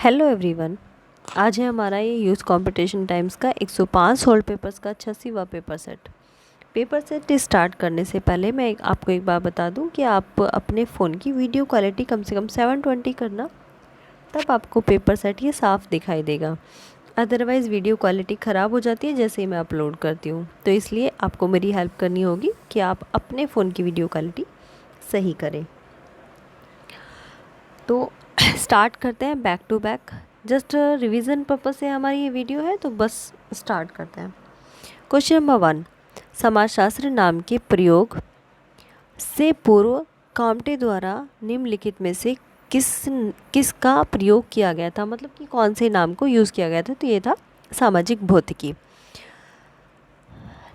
Hello everyone. आज है हमारा ये यूथ कंपटीशन टाइम्स का 105 सोल्ड पेपर्स का 86वां पेपर सेट स्टार्ट करने से पहले मैं आपको एक बात बता दूं कि आप अपने फ़ोन की वीडियो क्वालिटी कम से कम 720 करना, तब आपको पेपर सेट ये साफ़ दिखाई देगा। अदरवाइज़ वीडियो क्वालिटी ख़राब हो जाती है जैसे ही मैं अपलोड करती हूँ, तो इसलिए आपको मेरी हेल्प करनी होगी कि आप अपने फ़ोन की वीडियो क्वालिटी सही करें। तो स्टार्ट करते हैं back to back. Just revision purpose से हमारी ये वीडियो है, तो बस स्टार्ट करते हैं। क्वेश्चन नंबर 1, समाजशास्त्र नाम के प्रयोग से पूर्व काम्टे द्वारा निम्नलिखित में से किसका प्रयोग किया गया था, मतलब कि कौन से नाम को यूज़ किया गया था। तो ये था सामाजिक भौतिकी।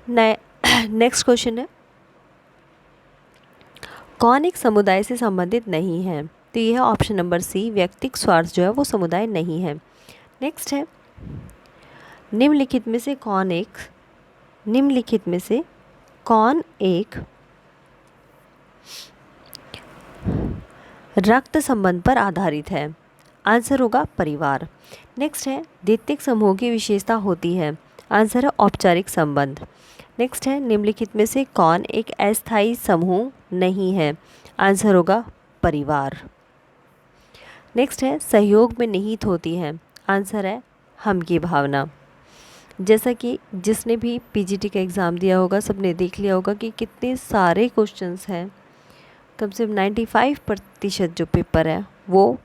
नेक्स्ट क्वेश्चन है, कौन एक समुदाय से संबंधित नहीं है। तो ये है ऑप्शन नंबर सी, व्यक्तिगत स्वार्थ जो है वो समुदाय नहीं है। नेक्स्ट है, निम्नलिखित में से कौन एक रक्त संबंध पर आधारित है। आंसर होगा परिवार। नेक्स्ट है, द्वितीयक समूह की विशेषता होती है। आंसर है औपचारिक संबंध। नेक्स्ट है, निम्नलिखित में से कौन एक अस्थायी समूह नहीं है। आंसर होगा परिवार। नेक्स्ट है, सहयोग में निहित होती है। आंसर है हम की भावना। जैसा कि जिसने भी पीजीटी का एग्ज़ाम दिया होगा सबने देख लिया होगा कि कितने सारे क्वेश्चंस हैं। कम से कम 95% जो पेपर है वो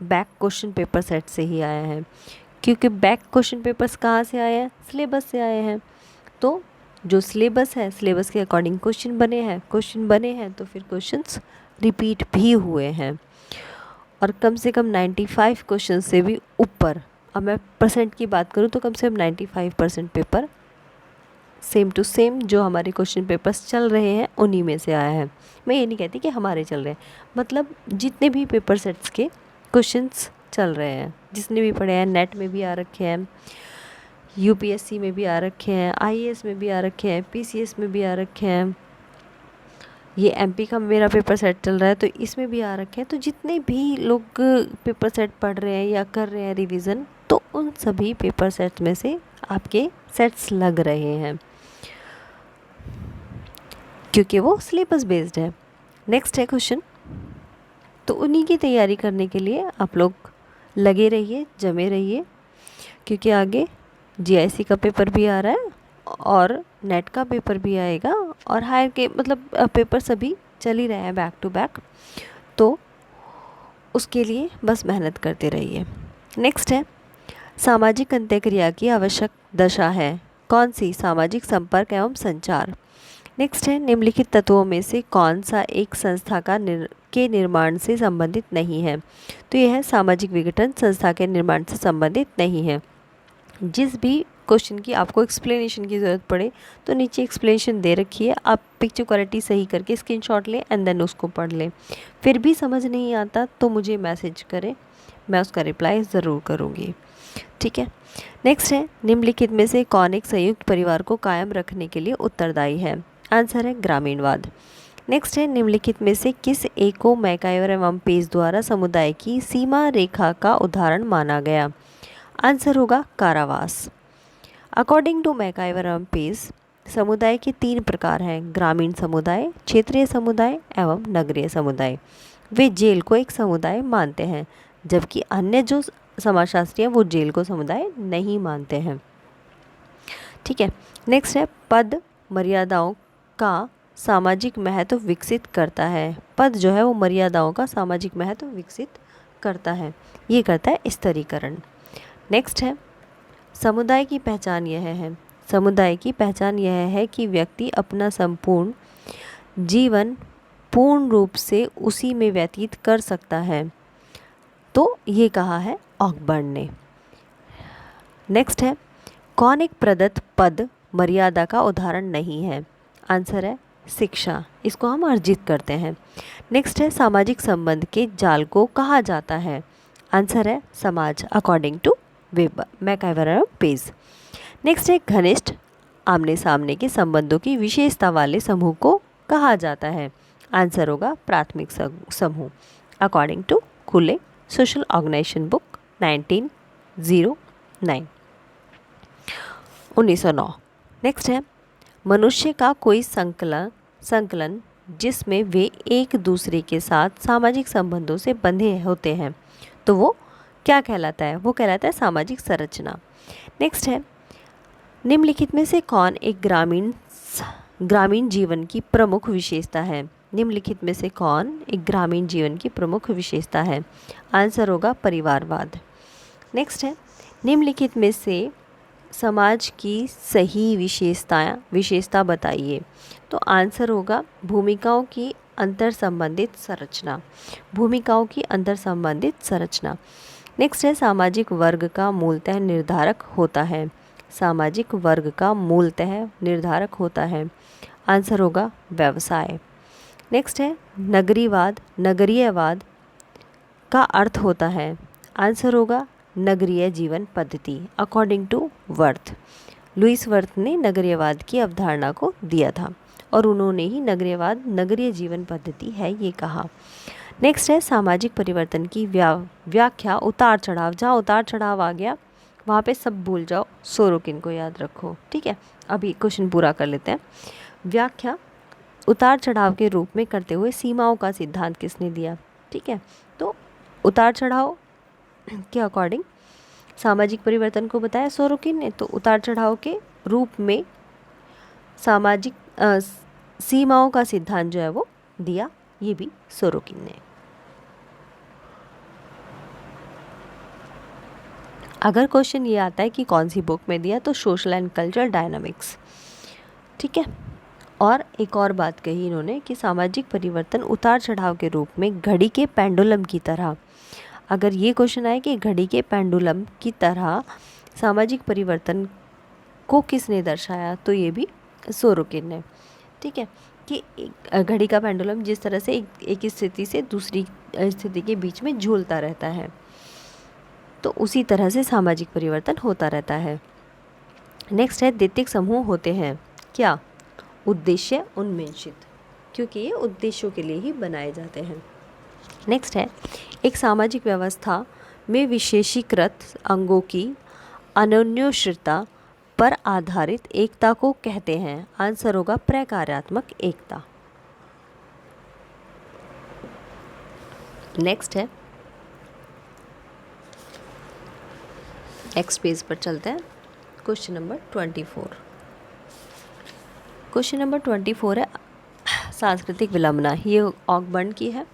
बैक क्वेश्चन पेपर सेट से ही आया है, क्योंकि बैक क्वेश्चन पेपर्स कहाँ से आए हैं, सिलेबस से आए हैं। तो जो सिलेबस है, सिलेबस के अकॉर्डिंग क्वेश्चन बने हैं तो फिर क्वेश्चंस रिपीट भी हुए हैं, और कम से कम 95 क्वेश्चन से भी ऊपर। अब मैं परसेंट की बात करूँ तो कम से कम 95% पेपर सेम टू सेम जो हमारे क्वेश्चन पेपर्स चल रहे हैं उन्हीं में से आया है। मैं ये नहीं कहती कि हमारे चल रहे हैं, मतलब जितने भी पेपर सेट्स के क्वेश्चंस चल रहे हैं, जिसने भी पढ़े हैं, नेट में भी आ रखे हैं, यूपीएससी में भी आ रखे हैं, आईएएस में भी आ रखे हैं, पीसीएस में भी आ रखे हैं, ये एमपी का मेरा पेपर सेट चल रहा है तो इसमें भी आ रखे हैं। तो जितने भी लोग पेपर सेट पढ़ रहे हैं या कर रहे हैं रिवीजन, तो उन सभी पेपर सेट में से आपके सेट्स लग रहे हैं, क्योंकि वो सिलेबस बेस्ड है। नेक्स्ट है क्वेश्चन, तो उन्हीं की तैयारी करने के लिए आप लोग लगे रहिए, जमे रहिए, क्योंकि आगे जीआईसी का पेपर भी आ रहा है और नेट का पेपर भी आएगा, और हायर के मतलब पेपर सभी चल ही रहे हैं बैक टू बैक, तो उसके लिए बस मेहनत करते रहिए। नेक्स्ट है, सामाजिक अंत्यक्रिया की आवश्यक दशा है कौन सी। सामाजिक संपर्क एवं संचार। नेक्स्ट है, निम्नलिखित तत्वों में से कौन सा एक संस्था के निर्माण से संबंधित नहीं है। तो यह है सामाजिक विघटन संस्था के निर्माण से संबंधित नहीं है। जिस भी क्वेश्चन की आपको एक्सप्लेनेशन की ज़रूरत पड़े तो नीचे एक्सप्लेनेशन दे रखी है, आप पिक्चर क्वालिटी सही करके स्क्रीनशॉट लें एंड देन उसको पढ़ लें। फिर भी समझ नहीं आता तो मुझे मैसेज करें, मैं उसका रिप्लाई ज़रूर करूँगी, ठीक है। नेक्स्ट है, निम्नलिखित में से कौन एक संयुक्त परिवार को कायम रखने के लिए उत्तरदायी है। आंसर है ग्रामीणवाद। नेक्स्ट है, निम्नलिखित में से किस एक को मैकाइवर एवं पेज द्वारा समुदाय की सीमा रेखा का उदाहरण माना गया। आंसर होगा कारावास। अकॉर्डिंग टू मैकाइवर एवं पेज समुदाय के 3 प्रकार हैं, ग्रामीण समुदाय, क्षेत्रीय समुदाय एवं नगरीय समुदाय। वे जेल को एक समुदाय मानते हैं, जबकि अन्य जो समाजशास्त्री हैं वो जेल को समुदाय नहीं मानते हैं, ठीक है। नेक्स्ट है, पद मर्यादाओं का सामाजिक महत्व विकसित करता है। पद जो है वो मर्यादाओं का सामाजिक महत्व विकसित करता है, ये करता है स्तरीकरण। नेक्स्ट है, समुदाय की पहचान यह है कि व्यक्ति अपना संपूर्ण जीवन पूर्ण रूप से उसी में व्यतीत कर सकता है, तो ये कहा है ऑकबर्न ने। नेक्स्ट है, कौन एक प्रदत्त पद मर्यादा का उदाहरण नहीं है। आंसर है शिक्षा, इसको हम अर्जित करते हैं। नेक्स्ट है, सामाजिक संबंध के जाल को कहा जाता है। आंसर है समाज, अकॉर्डिंग टू वेबर, मैकाइवर एवं पेज। नेक्स्ट है, घनिष्ठ आमने सामने के संबंधों की विशेषता वाले समूह को कहा जाता है। आंसर होगा प्राथमिक समूह, अकॉर्डिंग टू खुले सोशल ऑर्गेनाइजेशन बुक 1909। 1909। नेक्स्ट है मनुष्य का कोई संकलन जिसमें वे एक दूसरे के साथ सामाजिक संबंधों से बंधे होते हैं तो वो क्या कहलाता है? वो कहलाता है सामाजिक संरचना। नेक्स्ट है निम्नलिखित में से कौन एक ग्रामीण जीवन की प्रमुख विशेषता है? निम्नलिखित में से कौन एक ग्रामीण जीवन की प्रमुख विशेषता है? आंसर होगा परिवारवाद। नेक्स्ट है निम्नलिखित में से समाज की सही विशेषता बताइए। तो आंसर होगा भूमिकाओं की अंतर संबंधित संरचना। भूमिकाओं की अंतर संबंधित संरचना। नेक्स्ट है सामाजिक वर्ग का मूलतः निर्धारक होता है। सामाजिक वर्ग का मूलतः निर्धारक होता है। आंसर होगा व्यवसाय। नेक्स्ट है नगरीयवाद का अर्थ होता है। आंसर होगा नगरीय जीवन पद्धति according to Wirth. Louis Wirth ने नगरीयवाद की अवधारणा को दिया था और उन्होंने ही नगरीयवाद नगरीय जीवन पद्धति है ये कहा। नेक्स्ट है सामाजिक परिवर्तन की व्याख्या उतार चढ़ाव। जहाँ उतार चढ़ाव आ गया वहाँ पे सब भूल जाओ, सोरोकिन को याद रखो। ठीक है, अभी क्वेश्चन पूरा कर लेते हैं। व्याख्या उतार चढ़ाव के रूप में करते हुए सीमाओं का सिद्धांत किसने दिया? ठीक है, तो उतार चढ़ाव के अकॉर्डिंग सामाजिक परिवर्तन को बताया सोरोकिन ने, तो उतार चढ़ाव के रूप में सामाजिक सीमाओं का सिद्धांत जो है वो दिया, ये भी सोरोकिन ने। अगर क्वेश्चन ये आता है कि कौन सी बुक में दिया, तो सोशल एंड कल्चरल डायनामिक्स। ठीक है, और एक और बात कही इन्होंने कि सामाजिक परिवर्तन उतार चढ़ाव के रूप में घड़ी के पेंडुलम की तरह। अगर ये क्वेश्चन आए कि घड़ी के पेंडुलम की तरह सामाजिक परिवर्तन को किसने दर्शाया, तो ये भी सोरोकिन ने। ठीक है, कि घड़ी का पेंडुलम जिस तरह से एक स्थिति से दूसरी स्थिति के बीच में झूलता रहता है, तो उसी तरह से सामाजिक परिवर्तन होता रहता है। नेक्स्ट है द्वितीयक समूह होते हैं क्या? उद्देश्य उन्मेषित, क्योंकि ये उद्देश्यों के लिए ही बनाए जाते हैं। नेक्स्ट है एक सामाजिक व्यवस्था में विशेषीकृत अंगों की अन्योन्याश्रितता पर आधारित एकता को कहते हैं। आंसर होगा प्रकार्यात्मक एकता। नेक्स्ट है, नेक्स्ट पेज पर चलते हैं। Question number 24। क्वेश्चन नंबर 24 है सांस्कृतिक विलंबना, ये ऑकबर्न की है।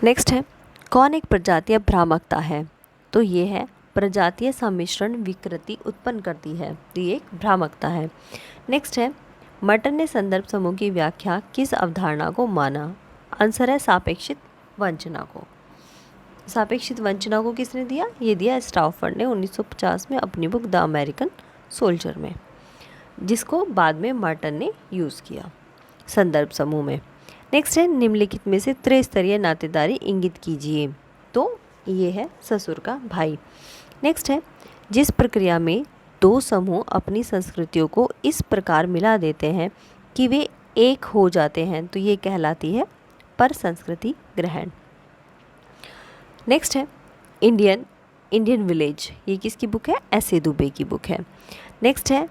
नेक्स्ट है कौन एक प्रजातीय भ्रामकता है? तो ये है प्रजातीय सम्मिश्रण विकृति उत्पन्न करती है, तो ये एक भ्रामकता है। नेक्स्ट है मर्टन ने संदर्भ समूह की व्याख्या किस अवधारणा को माना? आंसर है सापेक्षित वंचना को। सापेक्षित वंचना को किसने दिया? ये दिया स्टाउफर्ड ने 1950 में अपनी बुक द अमेरिकन सोल्जर में, जिसको बाद में मर्टन ने यूज़ किया संदर्भ समूह में। नेक्स्ट है निम्नलिखित में से त्रिस्तरीय नातेदारी इंगित कीजिए। तो ये है ससुर का भाई। नेक्स्ट है जिस प्रक्रिया में दो समूह अपनी संस्कृतियों को इस प्रकार मिला देते हैं कि वे एक हो जाते हैं, तो ये कहलाती है पर संस्कृति ग्रहण। नेक्स्ट है इंडियन विलेज, ये किसकी बुक है? एस.ए. दुबे की बुक है। नेक्स्ट है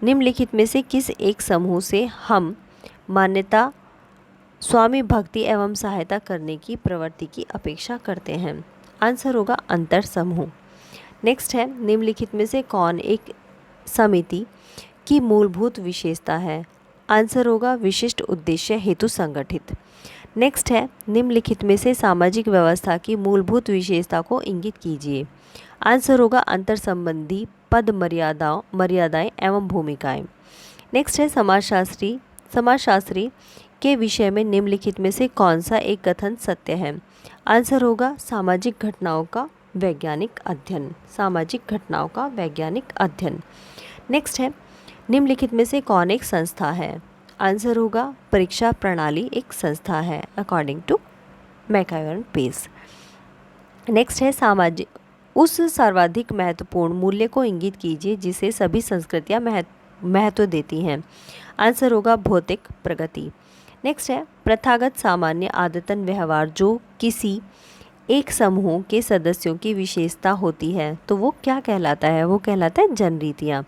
निम्नलिखित में से किस एक समूह से हम मान्यता, स्वामी भक्ति एवं सहायता करने की प्रवृत्ति की अपेक्षा करते हैं? आंसर होगा अंतर समूह। नेक्स्ट है निम्नलिखित में से कौन एक समिति की मूलभूत विशेषता है? आंसर होगा विशिष्ट उद्देश्य हेतु संगठित। नेक्स्ट है निम्नलिखित में से सामाजिक व्यवस्था की मूलभूत विशेषता को इंगित कीजिए। आंसर होगा अंतर संबंधी पद मर्यादाएं एवं भूमिकाएं। नेक्स्ट है समाजशास्त्री के विषय में निम्नलिखित में से कौन सा एक कथन सत्य है? आंसर होगा सामाजिक घटनाओं का वैज्ञानिक अध्ययन। सामाजिक घटनाओं का वैज्ञानिक अध्ययन। नेक्स्ट है निम्नलिखित में से कौन एक संस्था है? आंसर होगा परीक्षा प्रणाली एक संस्था है अकॉर्डिंग टू मैकआयरन पेस। नेक्स्ट है उस सर्वाधिक महत्वपूर्ण मूल्य को इंगित कीजिए जिसे सभी संस्कृतियां महत्व देती हैं। आंसर होगा भौतिक प्रगति। नेक्स्ट है प्रथागत सामान्य आदतन व्यवहार जो किसी एक समूह के सदस्यों की विशेषता होती है तो वो क्या कहलाता है? वो कहलाता है जनरीतियाँ।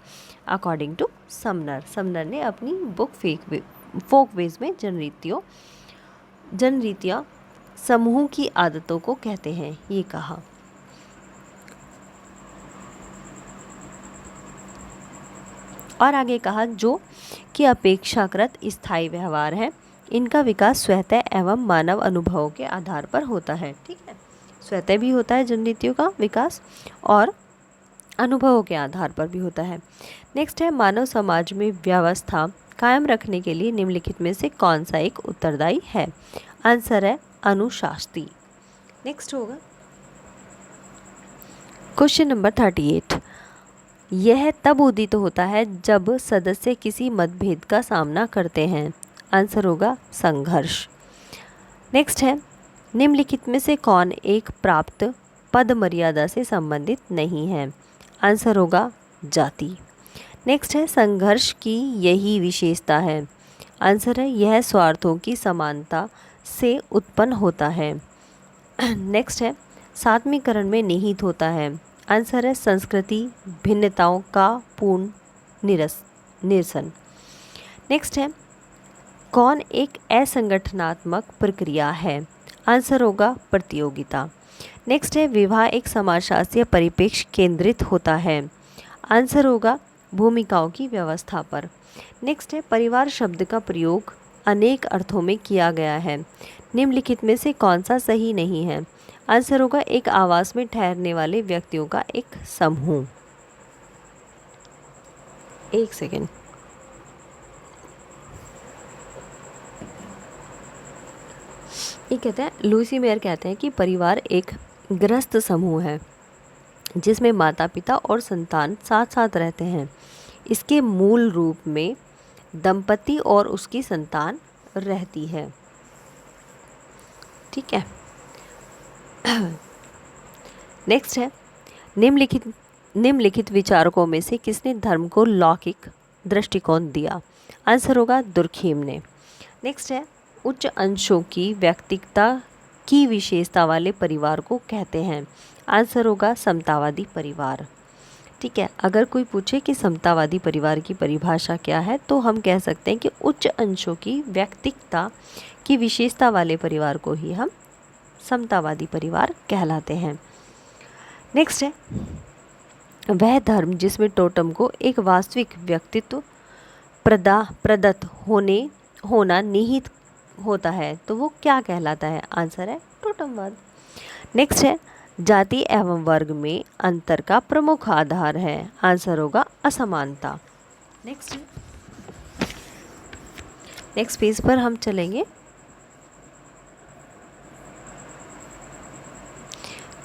अकॉर्डिंग टू समनर, समनर ने अपनी बुक फोक वेज में जनरीतियाँ समूह की आदतों को कहते हैं, ये कहा। और आगे कहा जो कि अपेक्षाकृत स्थायी व्यवहार है, इनका विकास स्वतः एवं मानव अनुभवों के आधार पर होता है। ठीक है, स्वतः भी होता है जनरीतियों का विकास और अनुभवों के आधार पर भी होता है। नेक्स्ट है मानव समाज में व्यवस्था कायम रखने के लिए निम्नलिखित में से कौन सा एक उत्तरदायी है? आंसर है अनुशास्त्री। नेक्स्ट होगा क्वेश्चन नंबर 38। यह तब उदित होता है जब सदस्य किसी मतभेद का सामना करते हैं। आंसर होगा संघर्ष। नेक्स्ट है निम्नलिखित में से कौन एक प्राप्त पद मर्यादा से संबंधित नहीं है? आंसर होगा जाति। नेक्स्ट है संघर्ष की यही विशेषता है। आंसर है यह स्वार्थों की समानता से उत्पन्न होता है। नेक्स्ट है सात्मीकरण में निहित होता है। आंसर है संस्कृति भिन्नताओं का पूर्ण निरसन। नेक्स्ट है कौन एक असंगठनात्मक प्रक्रिया है? आंसर होगा प्रतियोगिता। नेक्स्ट है विवाह एक समाजशास्त्रीय परिप्रेक्ष्य केंद्रित होता है। आंसर होगा भूमिकाओं की व्यवस्था पर। नेक्स्ट है परिवार शब्द का प्रयोग अनेक अर्थों में किया गया है, निम्नलिखित में से कौन सा सही नहीं है? आंसर होगा एक आवास में ठहरने वाले व्यक्तियों का एक समूह। एक सेकेंड, ये कहते हैं लुसी मेयर कहते हैं कि परिवार एक गृहस्थ समूह है जिसमें माता पिता और संतान साथ साथ रहते हैं। इसके मूल रूप में दंपति और उसकी संतान रहती है। ठीक है, नेक्स्ट है निम्नलिखित विचारकों में से किसने धर्म को लौकिक दृष्टिकोण दिया? आंसर होगा दुर्खेम ने। नेक्स्ट है उच्च अंशों की व्यक्तिगता की विशेषता वाले परिवार को कहते हैं। आंसर होगा समतावादी परिवार। ठीक है, अगर कोई पूछे कि समतावादी परिवार की परिभाषा क्या है तो हम कह सकते हैं कि उच्च अंशों की व्यक्तिगता की विशेषता वाले परिवार को ही हम समतावादी परिवार कहलाते हैं। नेक्स्ट है वह धर्म जिसमें टोटम को एक वास्तविक व्यक्तित्व प्रदत्त होना निहित होता है तो वो क्या कहलाता है? आंसर है टोटमवाद। नेक्स्ट है जाति एवं वर्ग में अंतर का प्रमुख आधार है। आंसर होगा असमानता। नेक्स्ट पेज पर हम चलेंगे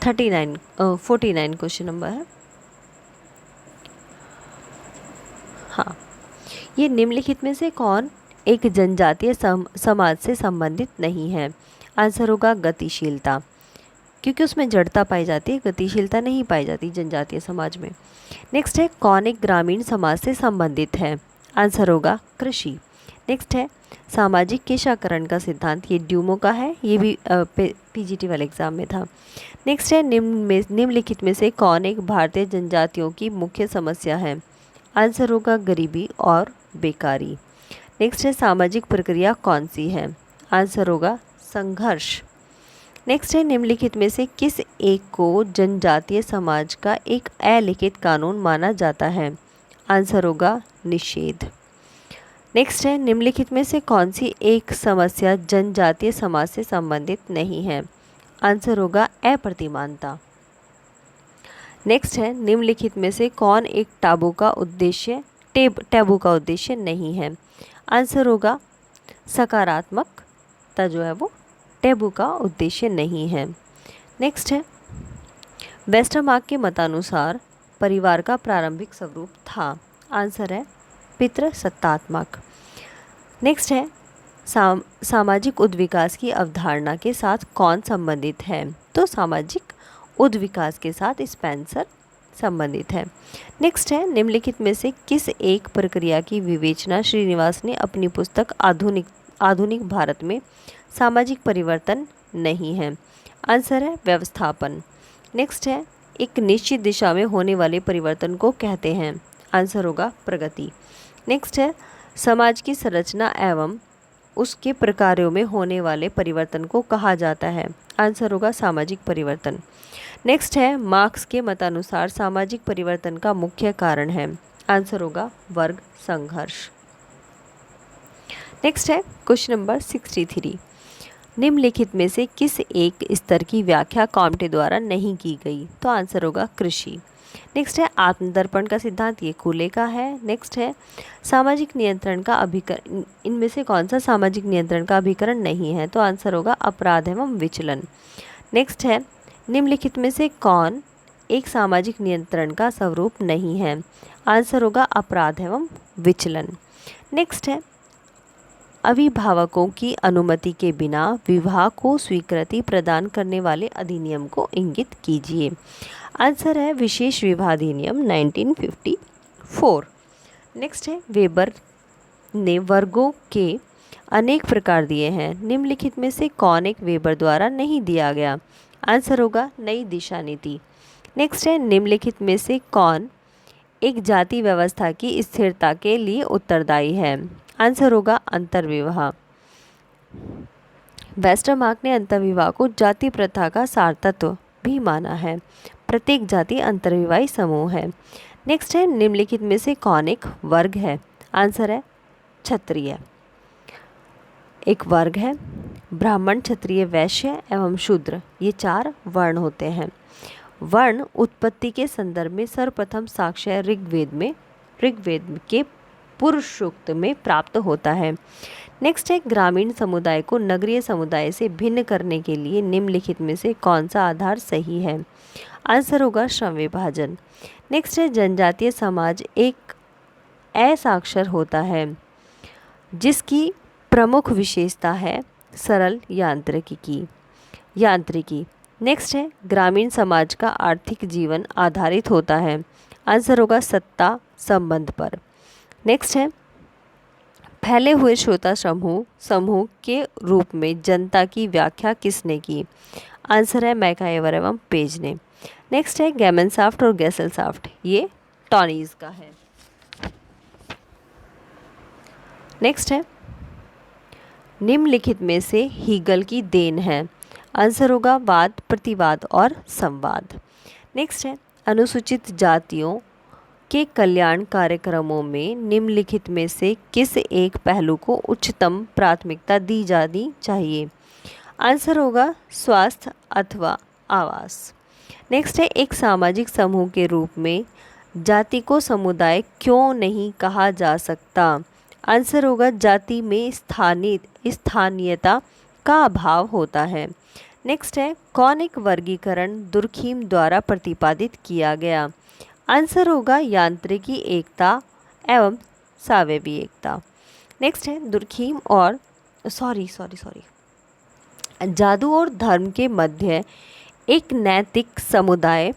49 क्वेश्चन नंबर है। हाँ, ये निम्नलिखित में से कौन एक जनजातीय समाज से संबंधित नहीं है? आंसर होगा गतिशीलता, क्योंकि उसमें जड़ता पाई जाती है, गतिशीलता नहीं पाई जाती जनजातीय समाज में। नेक्स्ट है कौन एक ग्रामीण समाज से संबंधित है? आंसर होगा कृषि। नेक्स्ट है सामाजिक केशाकरण का सिद्धांत, ये ड्यूमो का है, ये भी पीजीटी वाले एग्जाम में था। नेक्स्ट है निम्नलिखित में से कौन एक भारतीय जनजातियों की मुख्य समस्या है? आंसर होगा गरीबी और बेकारी। नेक्स्ट है सामाजिक प्रक्रिया कौन सी है? आंसर होगा संघर्ष। नेक्स्ट है निम्नलिखित में से किस एक को जनजातीय समाज का एक अलिखित कानून माना जाता है? आंसर होगा निषेध। नेक्स्ट है निम्नलिखित में से कौन सी एक समस्या जनजातीय समाज से संबंधित नहीं है? आंसर होगा अप्रतिमानता। नेक्स्ट है निम्नलिखित में से कौन एक टैबू का उद्देश्य नहीं है? आंसर होगा सकारात्मकता जो है वो टैबू का उद्देश्य नहीं है। नेक्स्ट है वेस्टरमार्क के मतानुसार परिवार का प्रारंभिक स्वरूप था। आंसर है पितृसत्तात्मक। नेक्स्ट है सामाजिक उद्विकास की अवधारणा के साथ कौन संबंधित है? तो सामाजिक उद्विकास के साथ स्पेंसर संबंधित है। नेक्स्ट है निम्नलिखित में से किस एक प्रक्रिया की विवेचना श्रीनिवास ने अपनी पुस्तक आधुनिक भारत में सामाजिक परिवर्तन नहीं है? आंसर है व्यवस्थापन। नेक्स्ट है, एक निश्चित दिशा में होने वाले परिवर्तन को कहते हैं? आंसर होगा प्रगति। नेक्स्ट है, समाज की संरचना एवं उसके प्रकारों में होने वाले परिवर्तन को कहा जाता है? आंसर होगा सामाजिक परिवर्तन। नेक्स्ट है, मार्क्स के मतानुसार सामाजिक परिवर्तन का मुख्य कारण है? आंसर होगा वर्ग संघर्ष। नेक्स्ट है क्वेश्चन नंबर 63, निम्नलिखित में से किस एक स्तर की व्याख्या कॉम्टे द्वारा नहीं की गई? तो आंसर होगा कृषि। नेक्स्ट है, आत्मदर्पण का सिद्धांत, ये कूले का है। नेक्स्ट है, सामाजिक नियंत्रण का अभिकरण, इनमें से कौन सा सामाजिक नियंत्रण का अभिकरण नहीं है? तो आंसर होगा अपराध एवं विचलन। नेक्स्ट है, निम्नलिखित में से कौन एक सामाजिक नियंत्रण का स्वरूप नहीं है? आंसर होगा अपराध एवं विचलन। नेक्स्ट है, अभिभावकों की अनुमति के बिना विवाह को स्वीकृति प्रदान करने वाले अधिनियम को इंगित कीजिए। आंसर है विशेष विवाह अधिनियम 1954। नेक्स्ट है, वेबर ने वर्गों के अनेक प्रकार दिए हैं, निम्नलिखित में से कौन एक वेबर द्वारा नहीं दिया गया? आंसर होगा नई दिशा नीति। नेक्स्ट है, निम्नलिखित में से कौन एक जाति व्यवस्था की स्थिरता के लिए उत्तरदायी है? आंसर होगा अंतर्विवाह। वेस्टरमार्क ने अंतर्विवाह को जाति प्रथा का सार तत्व भी माना है। प्रत्येक जाति अंतर्विवाही समूह है। नेक्स्ट है, निम्नलिखित में से कौन एक वर्ग है? आंसर है क्षत्रिय। एक वर्ग है, ब्राह्मण, क्षत्रिय, वैश्य एवं शूद्र, ये 4 वर्ण होते हैं। वर्ण उत्पत्ति के संदर्भ में सर्वप्रथम साक्ष्य ऋग्वेद के पुरुष सूक्त में प्राप्त होता है। नेक्स्ट है, ग्रामीण समुदाय को नगरीय समुदाय से भिन्न करने के लिए निम्नलिखित में से कौन सा आधार सही है? आंसर होगा श्रम विभाजन। नेक्स्ट है, जनजातीय समाज एक असाक्षर होता है जिसकी प्रमुख विशेषता है सरल यांत्रिकी। नेक्स्ट है, ग्रामीण समाज का आर्थिक जीवन आधारित होता है। आंसर होगा सत्ता संबंध पर। नेक्स्ट है, फैले हुए श्रोता समूह के रूप में जनता की व्याख्या किसने की? आंसर है मैकाइवर एवं पेज ने। नेक्स्ट है, गैमनसाफ्ट और गैसलसाफ्ट, ये टॉनीज का है। नेक्स्ट है, निम्नलिखित में से हीगल की देन है? आंसर होगा वाद, प्रतिवाद और संवाद। नेक्स्ट है, अनुसूचित जातियों के कल्याण कार्यक्रमों में निम्नलिखित में से किस एक पहलू को उच्चतम प्राथमिकता दी जानी चाहिए? आंसर होगा स्वास्थ्य अथवा आवास। नेक्स्ट है, एक सामाजिक समूह के रूप में जाति को समुदाय क्यों नहीं कहा जा सकता? आंसर होगा जाति में स्थानीयता का अभाव होता है। नेक्स्ट है, कौन एक वर्गीकरण दुर्खीम द्वारा प्रतिपादित किया गया? आंसर होगा यांत्रिकी एकता एवं सावयवी एकता। नेक्स्ट है, दुर्खीम और जादू और धर्म के मध्य एक नैतिक समुदाय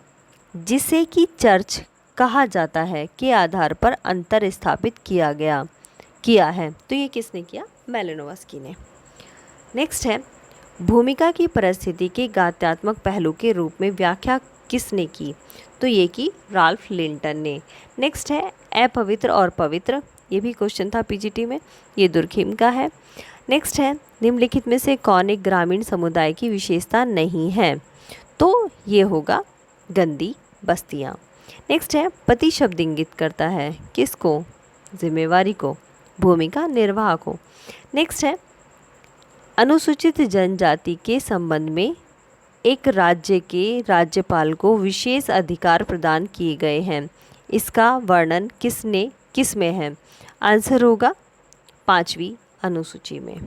जिसे कि चर्च कहा जाता है के आधार पर अंतर स्थापित किया है। तो ये किसने किया? मैलिनोवस्की ने। नेक्स्ट है, भूमिका की परिस्थिति के गात्यात्मक पहलू के रूप में व्याख्या किसने की? तो ये की राल्फ लिंटन ने। नेक्स्ट है, अपवित्र और पवित्र, ये भी क्वेश्चन था पीजीटी में, ये दुर्खीम का है। नेक्स्ट है, निम्नलिखित में से कौन एक ग्रामीण समुदाय की विशेषता नहीं है? तो ये होगा गंदी बस्तियाँ। नेक्स्ट है, पति शब्द इंगित करता है किसको? जिम्मेवारी को, भूमिका निर्वाह को। नेक्स्ट है, अनुसूचित जनजाति के संबंध में एक राज्य के राज्यपाल को विशेष अधिकार प्रदान किए गए हैं, इसका वर्णन किसमें है? आंसर होगा 5वीं अनुसूची में।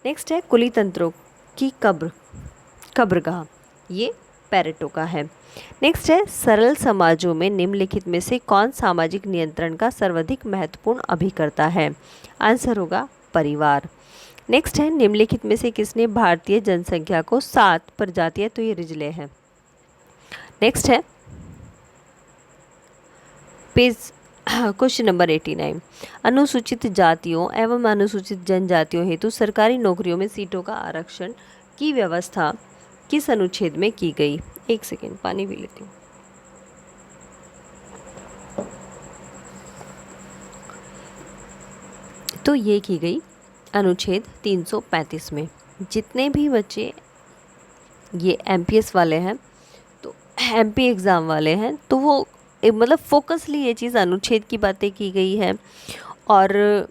नेक्स्ट है, कुली तंत्रों की कब्रगाह, ये पेरेटो का है। नेक्स्ट है, सरल समाजों में निम्नलिखित में से कौन सामाजिक नियंत्रण का सर्वाधिक महत्वपूर्ण अभिकर्ता है? आंसर होगा परिवार। नेक्स्ट है, निम्नलिखित में से किसने भारतीय जनसंख्या को 7 प्रजातियां, तो ये रिजले हैं। नेक्स्ट है, पेज क्वेश्चन नंबर 89, अनुसूचित जातियों एवं अनुसूचित जनजातियों हेतु सरकारी नौकरियों में सीटों का आरक्षण की व्यवस्था किस अनुच्छेद में की गई? एक सेकेंड, पानी पी लेती हूँ। तो ये की गई अनुच्छेद 335 में। जितने भी बच्चे ये MPS वाले हैं, तो MP एग्ज़ाम वाले हैं, तो वो मतलब फोकसली ये चीज़ अनुच्छेद की बातें की गई है और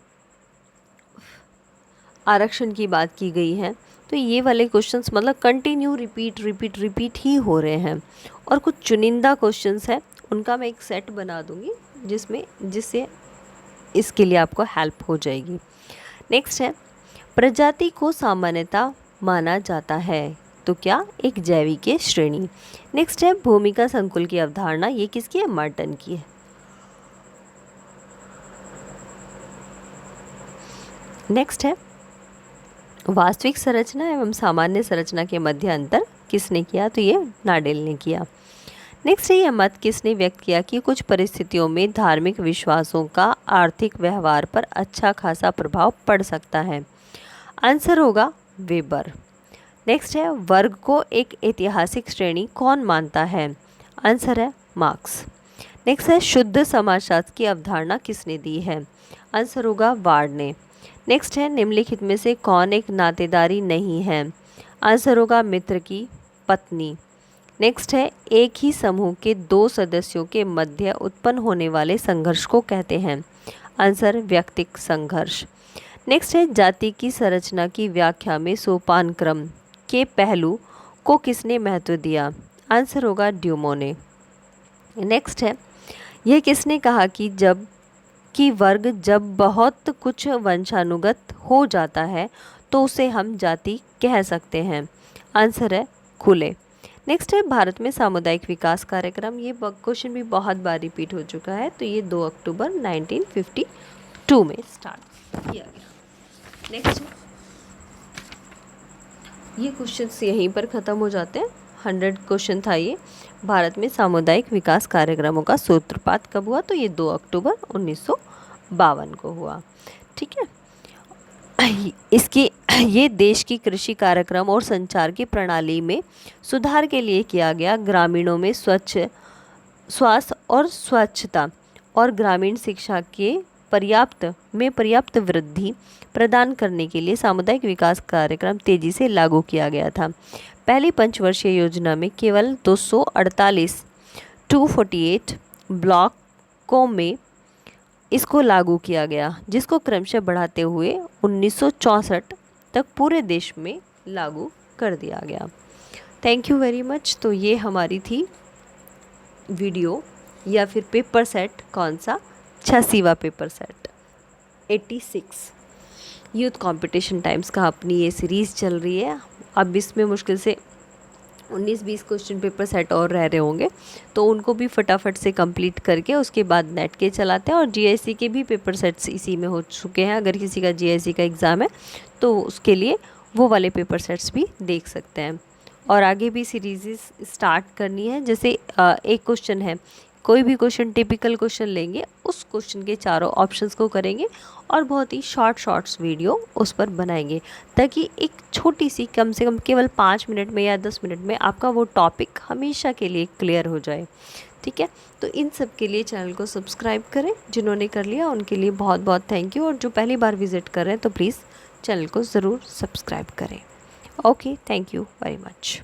आरक्षण की बात की गई है। तो ये वाले क्वेश्चंस मतलब कंटिन्यू रिपीट ही हो रहे हैं। और कुछ चुनिंदा क्वेश्चंस हैं, उनका मैं एक सेट बना दूंगी जिससे इसके लिए आपको हेल्प हो जाएगी। नेक्स्ट है, प्रजाति को सामान्यता माना जाता है तो क्या? एक जैविकीय श्रेणी। नेक्स्ट है, भूमिका संकुल की अवधारणा, ये किसकी है? मर्टन की है। नेक्स्ट है, वास्तविक संरचना एवं सामान्य संरचना के मध्य अंतर किसने किया? तो ये नाडेल ने किया। नेक्स्ट है, यह मत किसने व्यक्त किया कि कुछ परिस्थितियों में धार्मिक विश्वासों का आर्थिक व्यवहार पर अच्छा खासा प्रभाव पड़ सकता है? आंसर होगा वेबर। नेक्स्ट है, वर्ग को एक ऐतिहासिक श्रेणी कौन मानता है? आंसर है मार्क्स। नेक्स्ट है, शुद्ध समाजशास्त्र की अवधारणा किसने दी है? आंसर होगा वार्ड ने। नेक्स्ट है, निम्नलिखित में से कौन एक नातेदारी नहीं है? आंसर होगा मित्र की पत्नी। नेक्स्ट है, एक ही समूह के दो सदस्यों के मध्य उत्पन्न होने वाले संघर्ष को कहते हैं? आंसर व्यक्तिक संघर्ष। नेक्स्ट है, जाति की संरचना की व्याख्या में सोपान क्रम के पहलू को किसने महत्व दिया? आंसर होगा ड्यूमो ने। नेक्स्ट है, यह किसने कहा कि वर्ग जब बहुत कुछ वंशानुगत हो जाता है तो उसे हम जाति कह सकते हैं? आंसर है खुले। नेक्स्ट है, भारत में सामुदायिक विकास कार्यक्रम, ये क्वेश्चन भी बहुत बार रिपीट हो चुका है, तो ये 2 अक्टूबर 1952 में स्टार्ट किया गया। नेक्स्ट, ये क्वेश्चंस यहीं पर ख़त्म हो जाते हैं। 100 क्वेश्चन था ये। भारत में सामुदायिक विकास कार्यक्रमों का सूत्रपात कब हुआ? तो ये 2 अक्टूबर 1952 को हुआ। ठीक है, ये देश की कृषि कार्यक्रम और संचार की प्रणाली में सुधार के लिए किया गया। ग्रामीणों में स्वास्थ्य और स्वच्छता और ग्रामीण शिक्षा के पर्याप्त वृद्धि प्रदान करने के लिए सामुदायिक विकास कार्यक्रम तेजी से लागू किया गया था। पहली पंचवर्षीय योजना में केवल 248 ब्लॉकों में इसको लागू किया गया, जिसको क्रमशः बढ़ाते हुए 1964 तक पूरे देश में लागू कर दिया गया। Thank you very much. तो ये हमारी थी वीडियो या फिर पेपर सेट, कौन सा? 86वां paper set 86 youth competition times का अपनी ये सीरीज़ चल रही है। अब इसमें मुश्किल से 19-20 क्वेश्चन पेपर सेट और रह रहे होंगे, तो उनको भी फटाफट से कंप्लीट करके उसके बाद नेट के चलाते हैं। और जीआईसी के भी पेपर सेट्स इसी में हो चुके हैं। अगर किसी का जीआईसी का एग्ज़ाम है तो उसके लिए वो वाले पेपर सेट्स भी देख सकते हैं। और आगे भी सीरीज़ स्टार्ट करनी है। जैसे एक क्वेश्चन है, कोई भी क्वेश्चन टिपिकल क्वेश्चन लेंगे, उस क्वेश्चन के चारों ऑप्शंस को करेंगे और बहुत ही शॉर्ट्स वीडियो उस पर बनाएंगे, ताकि एक छोटी सी, कम से कम केवल 5 मिनट में या 10 मिनट में आपका वो टॉपिक हमेशा के लिए क्लियर हो जाए। ठीक है, तो इन सब के लिए चैनल को सब्सक्राइब करें। जिन्होंने कर लिया उनके लिए बहुत बहुत थैंक यू, और जो पहली बार विज़िट कर रहे हैं तो प्लीज़ चैनल को ज़रूर सब्सक्राइब करें। Okay, thank you very much.